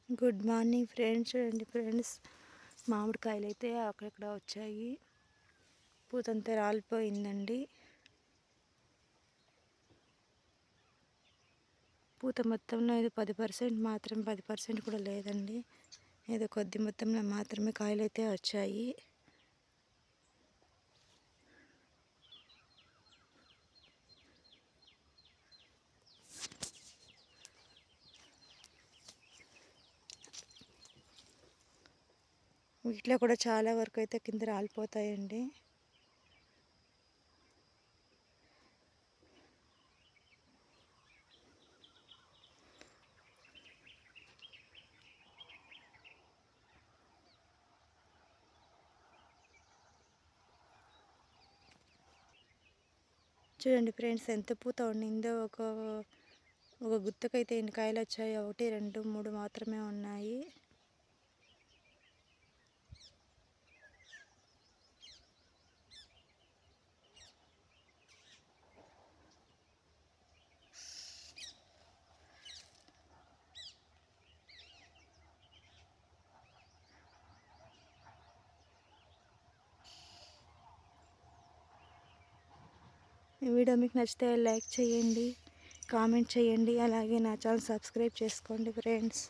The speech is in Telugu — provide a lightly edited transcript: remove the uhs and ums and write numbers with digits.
Good morning friends. చూడండి ఫ్రెండ్స్, మామిడికాయలు అయితే అక్కడక్కడ వచ్చాయి. పూతంతా రాలిపోయిందండి. పూత మొత్తంలో ఇది 10% మాత్రం, 10% కూడా లేదండి. ఏదో కొద్ది మొత్తంలో మాత్రమే కాయలు అయితే వచ్చాయి. వీటిలో కూడా చాలా వరకు అయితే కింద రాలిపోతాయండి. చూడండి ఫ్రెండ్స్, ఎంత పూత ఉండిందో. ఒక గుత్తకైతే ఎన్ని కాయలు వచ్చాయి? 1, 2, 3 మాత్రమే ఉన్నాయి. ఈ వీడియో మీకు నచ్చితే లైక్ చేయండి, కామెంట్ చేయండి, అలాగే నా ఛానల్ సబ్స్క్రైబ్ చేసుకోండి ఫ్రెండ్స్.